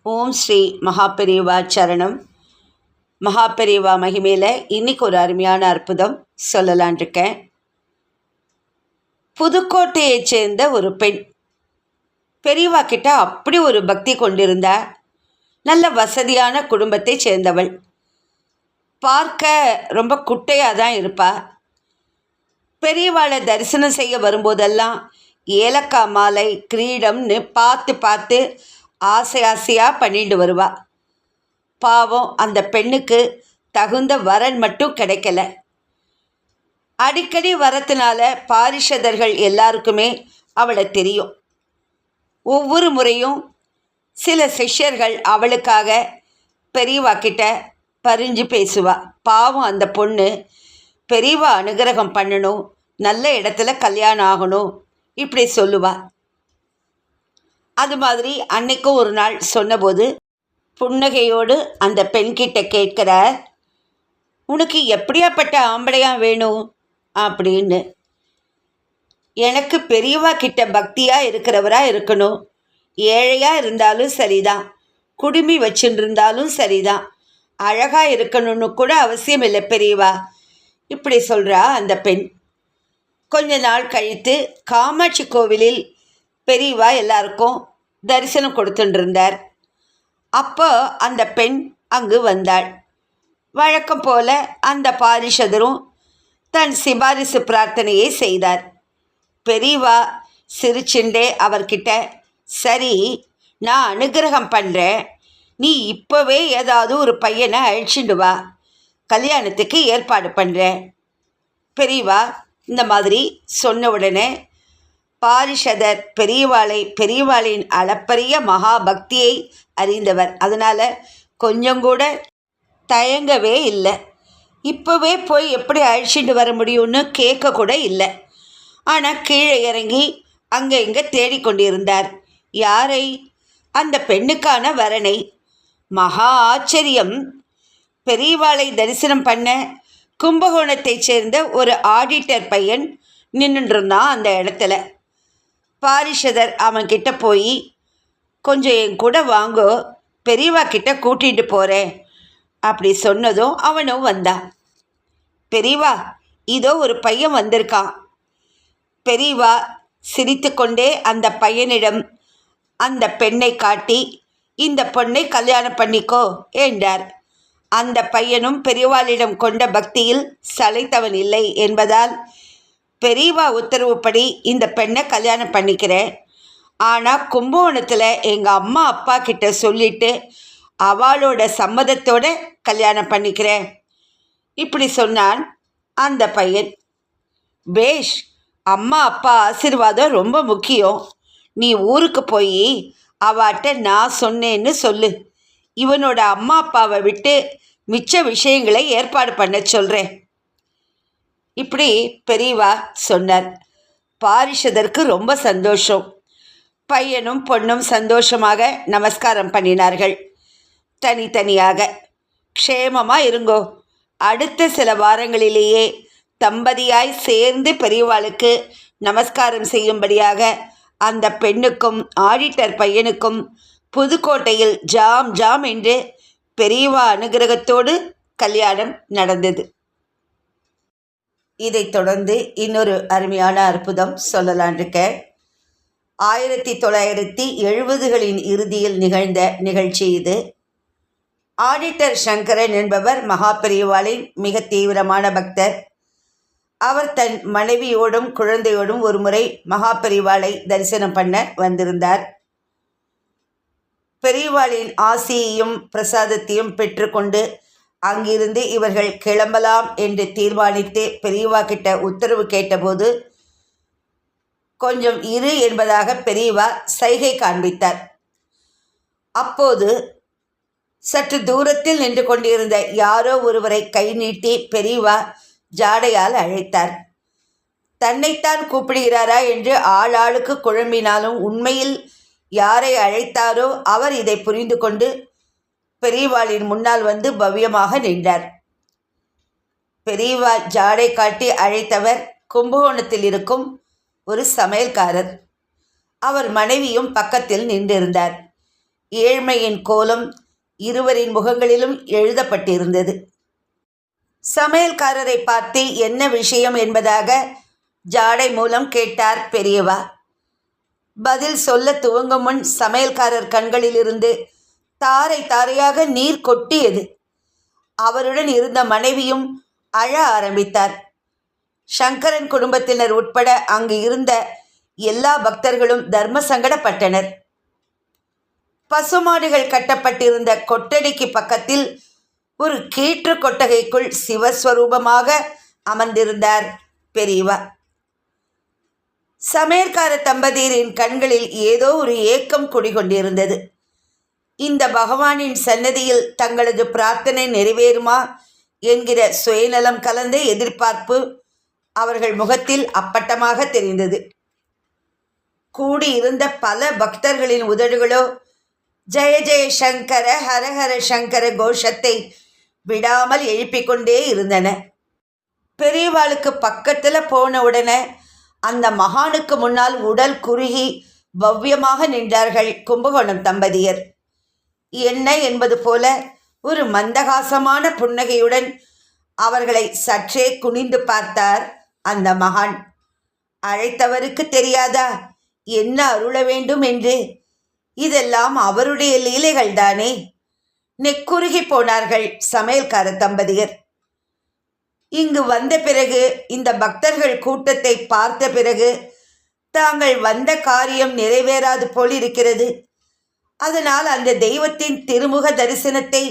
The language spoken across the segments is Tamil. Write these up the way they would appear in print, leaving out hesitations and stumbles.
ஓம் ஸ்ரீ மகாபெரிவா சரணம். மகாபெரிவா மகிமையில் இன்னைக்கு ஒரு அருமையான அற்புதம் சொல்லலான் இருக்கேன். புதுக்கோட்டையைச் சேர்ந்த ஒரு பெண் பெரியவா கிட்ட அப்படி ஒரு பக்தி கொண்டிருந்தா. நல்ல வசதியான குடும்பத்தை சேர்ந்தவள். பார்க்க ரொம்ப குட்டையாக தான் இருப்பா. பெரியவாளை தரிசனம் செய்ய வரும்போதெல்லாம் ஏலக்காய் மாலை கிரீடம்னு பார்த்து பார்த்து ஆசையாக பண்ணிட்டு வருவா. பாவம், அந்த பெண்ணுக்கு தகுந்த வரன் மட்டும் கிடைக்கல. அடிக்கடி வரத்தினால பாரிஷதர்கள் எல்லாருக்குமே அவளை தெரியும். ஒவ்வொரு முறையும் சில சிஷ்யர்கள் அவளுக்காக பெரியவா கிட்ட பரிஞ்சு பேசுவா. பாவம், அந்த பொண்ணு பெரியவா அனுகிரகம் பண்ணணும், நல்ல இடத்துல கல்யாணம் ஆகணும் இப்படி சொல்லுவா. அது மாதிரி அன்னைக்கும் ஒரு நாள் சொன்னபோது புன்னகையோடு அந்த பெண்கிட்ட கேட்கிறார், உனக்கு எப்படியாப்பட்ட ஆம்பளையா வேணும் அப்படின்னு. எனக்கு பெரியவா கிட்ட பக்தியாக இருக்கிறவரா இருக்கணும். ஏழையாக இருந்தாலும் சரிதான், குடுமி வச்சுருந்தாலும் சரிதான், அழகாக இருக்கணும்னு கூட அவசியம் இல்லை பெரியவா இப்படி சொல்கிறா அந்த பெண். கொஞ்ச நாள் கழித்து காமாட்சி கோவிலில் பெரியவா எல்லாருக்கும் தரிசனம் கொடுத்துட்டுருந்தார். அப்போ அந்த பெண் அங்கு வந்தாள். வழக்கம் போல அந்த பாரிஷதரும் தன் சிபாரிசு பிரார்த்தனையை செய்தார். பெரியவா சிரிச்சுண்டே அவர்கிட்ட, சரி, நான் அனுகிரகம் பண்ணுறேன், நீ இப்போவே ஏதாவது ஒரு பையனை அழைச்சிட்டு வா, கல்யாணத்துக்கு ஏற்பாடு பண்ணுறேன். பெரியவா இந்த மாதிரி சொன்ன உடனே பாரிஷதர் பெரியவாளின் அளப்பரிய மகாபக்தியை அறிந்தவர். அதனால் கொஞ்சம் கூட தயங்கவே இல்லை. இப்போவே போய் எப்படி அழைச்சிட்டு வர முடியும்னு கேட்க கூட இல்லை. ஆனால் கீழே இறங்கி அங்கே இங்கே தேடிக்கொண்டிருந்தார். யாரை? அந்த பெண்ணுக்கான வரனை. மகா ஆச்சரியம்! பெரியவாளை தரிசனம் பண்ண கும்பகோணத்தைச் சேர்ந்த ஒரு ஆடிட்டர் பையன் நின்றுருந்தான் அந்த இடத்துல. பாரிஷதர் அவன்கிட்ட போய், கொஞ்சம் என் கூட வாங்கோ, பெரியவா கிட்ட கூட்டிகிட்டு போகிறேன் அப்படி சொன்னதும் அவனும் வந்தான். பெரியவா, இதோ ஒரு பையன் வந்திருக்கான். பெரியவா சிரித்து கொண்டே அந்த பையனிடம் அந்த பெண்ணை காட்டி, இந்த பொண்ணை கல்யாணம் பண்ணிக்கோ என்றார். அந்த பையனும் பெரியவாளிடம் கொண்ட பக்தியில் சளைத்தவன் இல்லை என்பதால், பெரியவா உத்தரவுப்படி இந்த பெண்ணை கல்யாணம் பண்ணிக்கிறேன், ஆனால் கும்பகோணத்தில் எங்கள் அம்மா அப்பா கிட்ட சொல்லிவிட்டு அவளோட சம்மதத்தோடு கல்யாணம் பண்ணிக்கிறேன் இப்படி சொன்னான் அந்த பையன். பேஷ், அம்மா அப்பா ஆசீர்வாதம் ரொம்ப முக்கியம். நீ ஊருக்கு போய் அவாட்ட நான் சொன்னேன்னு சொல்லு. இவனோட அம்மா அப்பாவை விட்டு மிச்ச விஷயங்களை ஏற்பாடு பண்ண சொல்கிறேன் இப்படி பெரியவா சொன்னார். பாரிஷதற்கு ரொம்ப சந்தோஷம். பையனும் பொண்ணும் சந்தோஷமாக நமஸ்காரம் பண்ணினார்கள். தனித்தனியாக, க்ஷேமமாக இருங்கோ, அடுத்த சில வாரங்களிலேயே தம்பதியாய் சேர்ந்து பெரியவாளுக்கு நமஸ்காரம் செய்யும்படியாக அந்த பெண்ணுக்கும் ஆடிட்டர் பையனுக்கும் புதுக்கோட்டையில் ஜாம் ஜாம் என்று பெரியவா அனுகிரகத்தோடு கல்யாணம் நடந்தது. இதைத் தொடர்ந்து இன்னொரு அருமையான அற்புதம் சொல்லலான் இருக்கேன். 1970களின் இறுதியில் நிகழ்ந்த நிகழ்ச்சி இது. ஆடிட்டர் சங்கரன் என்பவர் மகாபெரிவாளின் மிக தீவிரமான பக்தர். அவர் தன் மனைவியோடும் குழந்தையோடும் ஒரு முறை மகாபெரிவாளை தரிசனம் பண்ண வந்திருந்தார். பெரியவாளின் ஆசியையும் பிரசாதத்தையும் பெற்றுக்கொண்டு அங்கிருந்து இவர்கள் கிளம்பலாம் என்று தீர்மானித்து பெரியவா கிட்ட உத்தரவு கேட்டபோது, கொஞ்சம் இரு என்பதாக பெரியவா சைகை காண்பித்தார். அப்போது சற்று தூரத்தில் நின்று கொண்டிருந்த யாரோ ஒருவரை கை நீட்டி பெரியவா ஜாடையால் அழைத்தார். தன்னைத்தான் கூப்பிடுகிறாரா என்று ஆளாளுக்கு குழம்பினாலும் உண்மையில் யாரை அழைத்தாரோ அவர் இதை புரிந்து கொண்டு பெரியவாளின் முன்னால் வந்து பவ்யமாக நின்றார். பெரியவா ஜாடை காட்டி அழைத்தவர் கும்பகோணத்தில் இருக்கும் ஒரு சமையல்காரர். அவர் மனைவியும் பக்கத்தில் நின்றிருந்தார். ஏழ்மையின் கோலம் இருவரின் முகங்களிலும் எழுதப்பட்டிருந்தது. சமையல்காரரை பார்த்து என்ன விஷயம் என்பதாக ஜாடை மூலம் கேட்டார் பெரியவா. பதில் சொல்ல துவங்கும் முன் சமையல்காரர் கண்களிலிருந்து தாரை தாரையாக நீர் கொட்டியது. அவருடன் இருந்த மனைவியும் அழ ஆரம்பித்தார். சங்கரன் குடும்பத்தினர் உட்பட அங்கு இருந்த எல்லா பக்தர்களும் தர்ம சங்கடப்பட்டனர். பசுமாடுகள் கட்டப்பட்டிருந்த கொட்டடிக்கு பக்கத்தில் ஒரு கீற்று கொட்டகைக்குள் சிவஸ்வரூபமாக அமர்ந்திருந்தார் பெரியவா. சமையற்கார தம்பதியரின் கண்களில் ஏதோ ஒரு ஏக்கம் குடிகொண்டிருந்தது. இந்த பகவானின் சன்னதியில் தங்களது பிரார்த்தனை நிறைவேறுமா என்கிற சுயநலம் கலந்த எதிர்பார்ப்பு அவர்கள் முகத்தில் அப்பட்டமாக தெரிந்தது. கூடியிருந்த பல பக்தர்களின் உதடுகளோ ஜெய ஜெய சங்கர ஹரஹர சங்கர கோஷத்தை விடாமல் எழுப்பிக்கொண்டே இருந்தன. பெரியவாளுக்கு பக்கத்தில் போன உடனே அந்த மகானுக்கு முன்னால் உடல் குறுகி பவ்யமாக நின்றார்கள் கும்பகோணம் தம்பதியர். என்ன என்பது போல ஒரு மந்தகாசமான புன்னகையுடன் அவர்களை சற்றே குனிந்து பார்த்தார் அந்த மகான். அழைத்தவருக்கு தெரியாதா என்ன அருள வேண்டும் என்று? இதெல்லாம் அவருடைய லீலைகள்தானே. நெக்குருகி போனார்கள் சமையல்கார தம்பதியர். இங்கு வந்த பிறகு, இந்த பக்தர்கள் கூட்டத்தை பார்த்த பிறகு தாங்கள் வந்த காரியம் நிறைவேறாது போலிருக்கிறது. அதனால் அந்த தெய்வத்தின் திருமுக தரிசனத்தை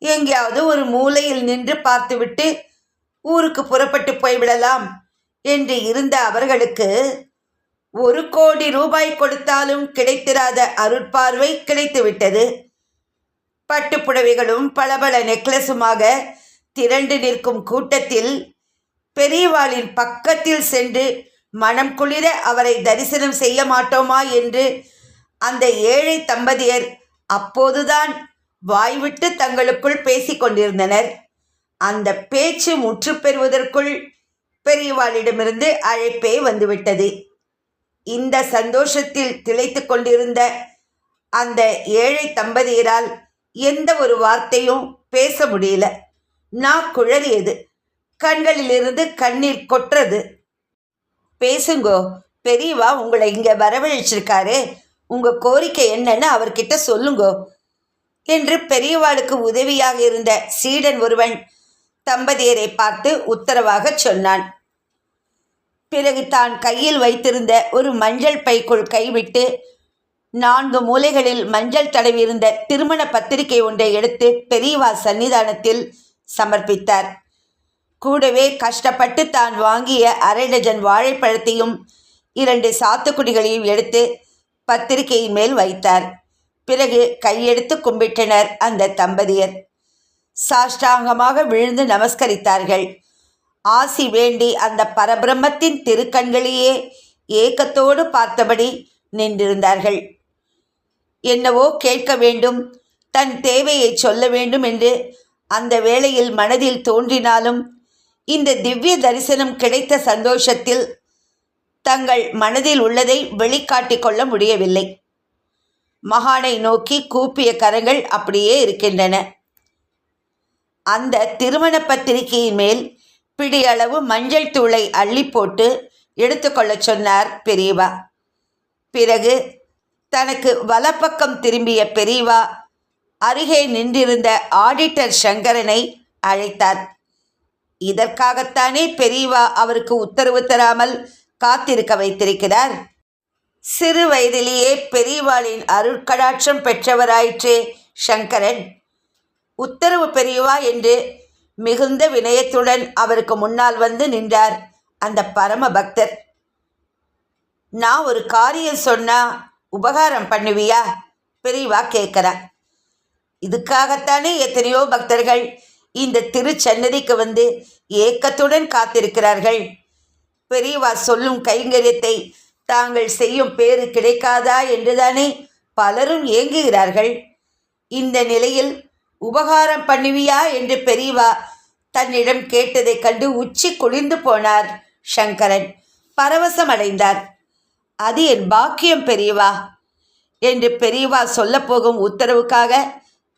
எங்கேயாவது ஒரு மூலையில் நின்று பார்த்துவிட்டு ஊருக்கு புறப்பட்டு போய்விடலாம் என்று இருந்த அவர்களுக்கு 1 கோடி ரூபாய் கொடுத்தாலும் கிடைத்திராத அருட்பார்வை கிடைத்துவிட்டது. பட்டுப்புடவைகளும் பளபள நெக்லஸுமாக திரண்டு நிற்கும் கூட்டத்தில் பெரியவாளின் பக்கத்தில் சென்று மனம் குளிர அவரை தரிசனம் செய்ய மாட்டோமா என்று அந்த ஏழை தம்பதியர் அப்போதுதான் வாய்விட்டு தங்களுக்குள் பேசிக்கொண்டிருந்தனர். அந்த பேச்சு முற்று பெறுவதற்குள் பெரியவாளிடமிருந்து அழைப்பே வந்துவிட்டது. இந்த சந்தோஷத்தில் திளைத்து கொண்டிருந்த அந்த ஏழை தம்பதியரால் எந்த ஒரு வார்த்தையும் பேச முடியல. குழறியது, கண்களிலிருந்து கண்ணீர் கொட்டுறது. பேசுங்கோ, பெரியவா உங்களை இங்கே வரவழைச்சிருக்காரே, உங்கள் கோரிக்கை என்னன்னு அவர்கிட்ட சொல்லுங்கோ என்று பெரியவாளுக்கு உதவியாக இருந்த சீடன் ஒருவன் தம்பதியரை பார்த்து உத்தரவாக சொன்னான். பிறகு தான் கையில் வைத்திருந்த ஒரு மஞ்சள் பைக்குள் கைவிட்டு 4 மூலைகளில் மஞ்சள் தடவியிருந்த திருமண பத்திரிகை ஒன்றை எடுத்து பெரியவா சன்னிதானத்தில் சமர்ப்பித்தார். கூடவே கஷ்டப்பட்டு தான் வாங்கிய 1/2 டஜன் வாழைப்பழத்தையும் 2 சாத்துக்குடிகளையும் எடுத்து பத்திரிகையின் மேல் வைத்தார். பிறகு கையெடுத்து கும்பிட்டனர் அந்த தம்பதியர். சாஷ்டாங்கமாக விழுந்து நமஸ்கரித்தார்கள். ஆசி வேண்டி அந்த பரபிரம்மத்தின் திருக்கண்களையே ஏக்கத்தோடு பார்த்தபடி நின்றிருந்தார்கள். என்னவோ கேட்க வேண்டும், தன் தேவையை சொல்ல வேண்டும் என்று அந்த வேளையில் மனதில் தோன்றினாலும் இந்த திவ்ய தரிசனம் கிடைத்த சந்தோஷத்தில் தங்கள் மனதில் உள்ளதை வெளிக்காட்டிக் கொள்ள முடியவில்லை. மகானை நோக்கி கூப்பிய கரங்கள் அப்படியே இருக்கின்றன. அந்த திருமண பத்திரிகையின் மேல் பிடியளவு மஞ்சள் தூளை அள்ளி போட்டு எடுத்துக்கொள்ள சொன்னார் பெரியவா. பிறகு தனக்கு வலப்பக்கம் திரும்பிய பெரியவா அருகே நின்றிருந்த ஆடிட்டர் சங்கரனை அழைத்தார். இதற்காகத்தானே பெரியவா அவருக்கு உத்தரவு தராமல் காத்திருக்க வைத்திருக்கிறார். சிறு வயதிலேயே பெரியவாளின் அருட்கடாட்சம் பெற்றவராயிற்றே சங்கரன். உத்தரவு பெரியவா என்று மிகுந்த வினயத்துடன் அவருக்கு முன்னால் வந்து நின்றார் அந்த பரம பக்தர். நான் ஒரு காரியம் சொன்னா உபகாரம் பண்ணுவியா? பெரியவா கேட்குறார். இதுக்காகத்தானே எத்தனையோ பக்தர்கள் இந்த திருச்சன்னதிக்கு வந்து ஏக்கத்துடன் காத்திருக்கிறார்கள். பெரியவா சொல்லும் கைங்கரியத்தை தாங்கள் செய்யும் பேறு கிடைக்காதா என்றுதானே பலரும் ஏங்குகிறார்கள். இந்த நிலையில் உபகாரம் பண்ணுவியா என்று பெரியவா தன்னிடம் கேட்டதைக் கண்டு உச்சி குளிர்ந்து போனார் சங்கரன். பரவசம் அடைந்தார். அது என் பாக்கியம் பெரியவா. என்று பெரியவா சொல்லப்போகும் உத்தரவுக்காக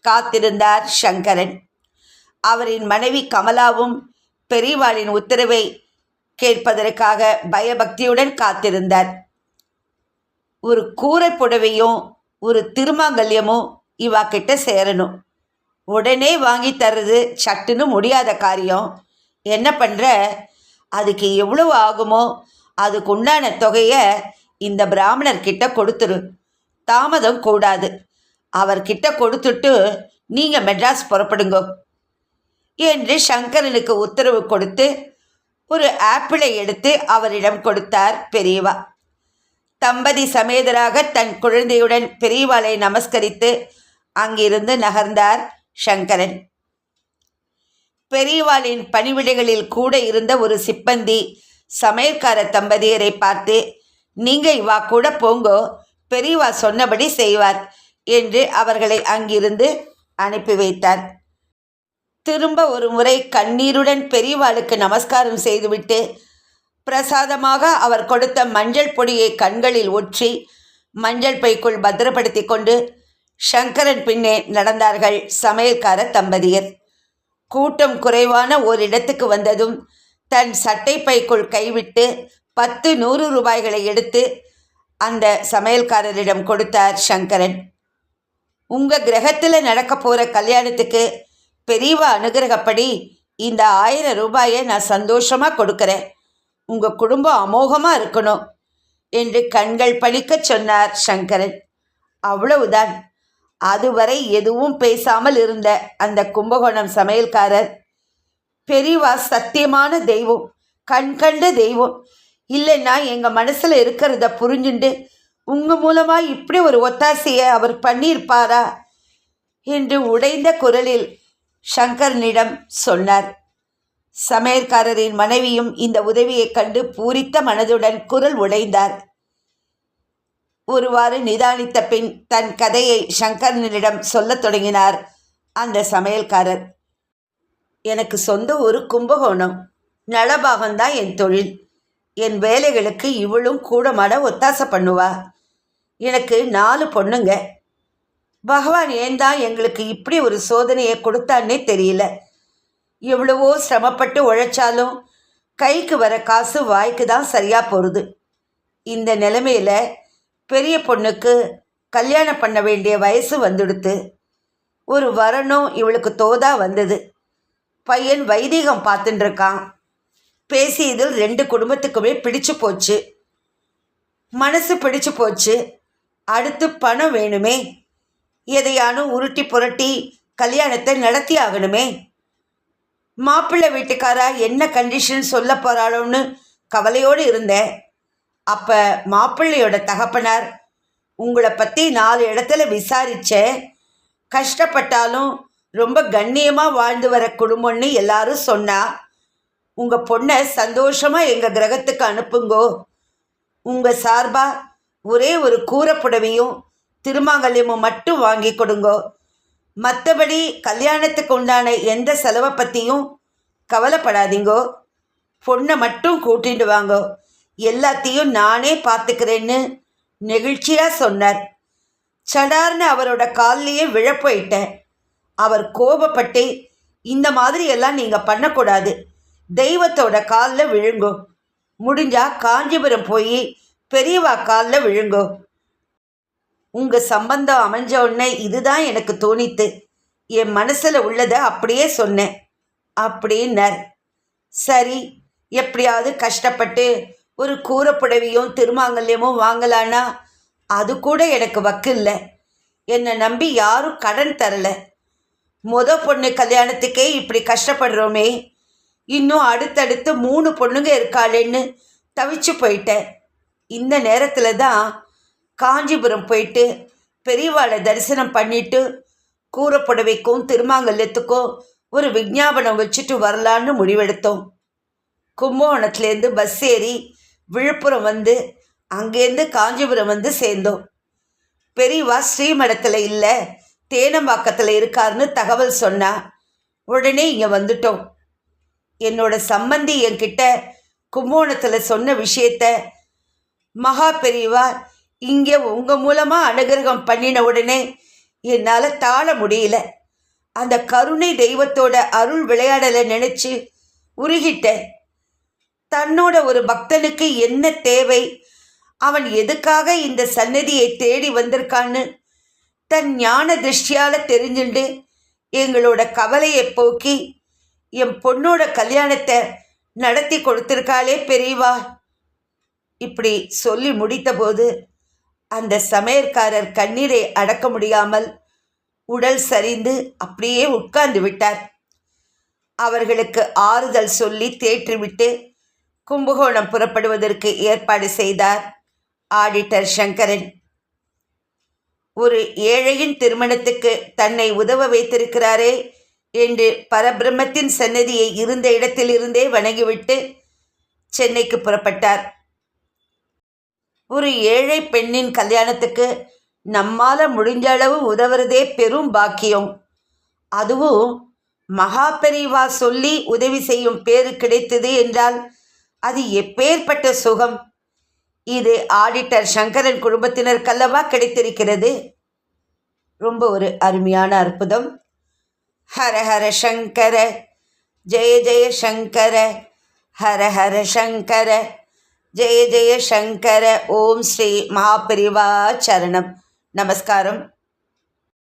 காத்திருந்தார் சங்கரன். அவரின் மனைவி கமலாவும் பெரியவாளின் உத்தரவை கேட்பதற்காக பயபக்தியுடன் காத்திருந்தார். ஒரு கூரை புடவையும் ஒரு திருமாங்கல்யமும் இவா கிட்ட சேரணும். உடனே வாங்கி தர்றது சட்டுன்னு முடியாத காரியம். என்ன பண்ணுற, அதுக்கு எவ்வளவு ஆகுமோ அதுக்கு உண்டான தொகையை இந்த பிராமணர்கிட்ட கொடுத்துரு. தாமதம் கூடாது. அவர்கிட்ட கொடுத்துட்டு நீங்கள் மெட்ராஸ் புறப்படுங்கோ என்று சங்கரனுக்கு உத்தரவு கொடுத்து ஒரு ஆப்பிளை எடுத்து அவரிடம் கொடுத்தார் பெரியவா. தம்பதி சமேதராக தன் குழந்தையுடன் பெரியவாளை நமஸ்கரித்து அங்கிருந்து நகர்ந்தார் சங்கரன். பெரியவாளின் பணிவிடைகளில் கூட இருந்த ஒரு சிப்பந்தி சமையற்கார தம்பதியரை பார்த்து, நீங்கள் இவா கூட போங்கோ, பெரியவா சொன்னபடி செய்வார் என்று அவர்களை அங்கிருந்து அனுப்பி வைத்தார். திரும்ப ஒரு முறை கண்ணீருடன் பெரியவாளுக்கு நமஸ்காரம் செய்துவிட்டு பிரசாதமாக அவர் கொடுத்த மஞ்சள் பொடியை கண்களில் ஒற்றி மஞ்சள் பைக்குள் பத்திரப்படுத்தி கொண்டு சங்கரன் பின்னே நடந்தார்கள் சமையல்கார தம்பதியர். கூட்டம் குறைவான ஓரிடத்துக்கு வந்ததும் தன் சட்டை பைக்குள் கைவிட்டு 10-100 ரூபாய்களை எடுத்து அந்த சமையல்காரரிடம் கொடுத்தார் சங்கரன். உங்கள் கிரகத்தில் நடக்க போகிற கல்யாணத்துக்கு பெரியவா அனுகிரகப்படி இந்த 1000 ரூபாயை நான் சந்தோஷமாக கொடுக்குறேன். உங்கள் குடும்பம் அமோகமாக இருக்கணும் என்று கண்கள் பணிக்க சொன்னார் சங்கரன். அவ்வளவுதான். அதுவரை எதுவும் பேசாமல் இருந்த அந்த கும்பகோணம் சமையல்காரர், பெரியவா சத்தியமான தெய்வம், கண்கண்ட தெய்வம், இல்லைன்னா எங்கள் மனசில் இருக்கிறத புரிஞ்சுண்டு உங்கள் மூலமாக இப்படி ஒரு ஒத்தாசையை அவர் பண்ணியிருப்பாரா என்று உடைந்த குரலில் சங்கரனிடம் சொன்னார். சமையற்காரரின் மனைவியும் இந்த உதவியை கண்டு பூரித்த மனதுடன் குரல் உடைந்தார். ஒருவாறு நிதானித்த பின் தன் கதையை சங்கரனிடம் சொல்லத் தொடங்கினார் அந்த சமையல்காரர். எனக்கு சொந்த ஒரு கும்பகோணம், நலபாகம்தான் என் தொழில். என் வேலைகளுக்கு இவளும் கூடமாட ஒத்தாசை பண்ணுவா. எனக்கு 4 பொண்ணுங்க. பகவான் ஏன் தான் எங்களுக்கு இப்படி ஒரு சோதனையை கொடுத்தான்னே தெரியல. எவ்வளவோ சிரமப்பட்டு உழைச்சாலும் கைக்கு வர காசு வாய்க்கு தான் சரியாக போகுது. இந்த நிலைமையில் பெரிய பொண்ணுக்கு கல்யாணம் பண்ண வேண்டிய வயசு வந்துடுத்து. ஒரு வரனும் இவளுக்கு தோதா வந்தது. பையன் வைதீகம் பார்த்துட்டுருக்கான். பேசியதில் 2 குடும்பத்துக்குமே பிடிச்சு போச்சு. மனசு பிடிச்சு போச்சு. அடுத்து பணம் வேணுமே. எதையானும் உருட்டி புரட்டி கல்யாணத்தை நடத்தி ஆகணுமே. மாப்பிள்ளை வீட்டுக்காரா என்ன கண்டிஷன் சொல்ல போகிறாளோன்னு கவலையோடு இருந்தேன். அப்போ மாப்பிள்ளையோட தகப்பனார், உங்களை பற்றி 4 இடத்துல விசாரித்தேன், கஷ்டப்பட்டாலும் ரொம்ப கண்ணியமாக வாழ்ந்து வர குடும்பம்னு எல்லாரும் சொன்னா. உங்கள் பொண்ணை சந்தோஷமாக எங்கள் கிரகத்துக்கு அனுப்புங்கோ. உங்கள் சார்பாக ஒரே ஒரு கூரைப்புடவையும் திருமாங்கல்யமும் மட்டும் வாங்கி கொடுங்கோ. மற்றபடி கல்யாணத்துக்கு உண்டான எந்த செலவை பற்றியும் கவலைப்படாதீங்கோ. பொண்ணை மட்டும் கூட்டிட்டு வாங்கோ, எல்லாத்தையும் நானே பார்த்துக்கிறேன்னு நெகிழ்ச்சியாக சொன்னார். சடார்னு அவரோட கால்லையே விழப்போயிட்டேன். அவர் கோபப்பட்டு, இந்த மாதிரி எல்லாம் நீங்கள் பண்ணக்கூடாது, தெய்வத்தோட காலில் விழுங்கோ, முடிஞ்சா காஞ்சிபுரம் போய் பெரியவா காலில் விழுங்கோ. உங்கள் சம்பந்தம் அமைஞ்ச உடனே இதுதான் எனக்கு தோணித்து. என் மனசில் உள்ளதை அப்படியே சொன்னேன் அப்படின்னார். சரி, எப்படியாவது கஷ்டப்பட்டு ஒரு கூரைப்புடவையும் திருமாங்கல்யமும் வாங்கலான்னா அது கூட எனக்கு வக்கு இல்லை. என்னை நம்பி யாரும் கடன் தரலை. பொண்ணு கல்யாணத்துக்கே இப்படி கஷ்டப்படுறோமே, இன்னும் அடுத்தடுத்து 3 பொண்ணுங்க இருக்காளேன்னு தவிச்சு போயிட்டேன். இந்த நேரத்தில் தான் காஞ்சிபுரம் போயிட்டு பெரியவாளை தரிசனம் பண்ணிட்டு கூரைப்புடவைக்கும் திருமாங்கல்யத்துக்கும் ஒரு விஞ்ஞாபனம் வச்சுட்டு வரலான்னு முடிவெடுத்தோம். கும்பகோணத்துலேருந்து பஸ் ஏறி விழுப்புரம் வந்து அங்கேருந்து காஞ்சிபுரம் வந்து சேர்ந்தோம். பெரியவா ஸ்ரீமடத்தில் இல்லை, தேனம்பாக்கத்தில் இருக்காருன்னு தகவல் சொன்னா. உடனே இங்கே வந்துட்டோம். என்னோட சம்பந்தி என்கிட்ட கும்பகோணத்தில் சொன்ன விஷயத்த மகா பெரியவா இங்கே உங்கள் மூலமாக அனுகிரகம் பண்ணின உடனே என்னால் தாழ முடியல. அந்த கருணை தெய்வத்தோட அருள் விளையாடலை நினச்சி உருகிட்டேன். தன்னோட ஒரு பக்தனுக்கு என்ன தேவை, அவன் எதுக்காக இந்த சன்னதியை தேடி வந்திருக்கான்னு தன் ஞான திருஷ்டியால் தெரிஞ்சுண்டு எங்களோட கவலையை போக்கி என் பொண்ணோட கல்யாணத்தை நடத்தி கொடுத்துருக்காளே பெரியவா. இப்படி சொல்லி முடித்தபோது அந்த சமையற்காரர் கண்ணீரை அடக்க முடியாமல் உடல் சரிந்து அப்படியே உட்கார்ந்து விட்டார். அவர்களுக்கு ஆறுதல் சொல்லி தேற்றிவிட்டு கும்பகோணம் புறப்படுவதற்கு ஏற்பாடு செய்தார் ஆடிட்டர் சங்கரன். ஒரு ஏழையின் திருமணத்துக்கு தன்னை உதவ வைத்திருக்கிறாரே என்று பரபிரம்மத்தின் சன்னதியை இருந்த இடத்திலிருந்தே வணங்கிவிட்டு சென்னைக்கு புறப்பட்டார். ஒரு ஏழை பெண்ணின் கல்யாணத்துக்கு நம்மால் முடிஞ்ச அளவு உதவுறதே பெரும் பாக்கியம். அதுவும் மகா பெரிவா சொல்லி உதவி செய்யும் பேரு கிடைத்தது என்றால் அது எப்பேற்பட்ட சுகம். இது ஆடிட்டர் சங்கரன் குடும்பத்தினருக்கல்லவா கிடைத்திருக்கிறது. ரொம்ப ஒரு அருமையான அற்புதம். ஹர ஹர சங்கர, ஜெய ஜெய சங்கர, ஹர ஹர சங்கர, ஜெய ஜெய சங்கர. ஓம் ஸ்ரீ மகாபெரிவா சரணம். நமஸ்காரம்.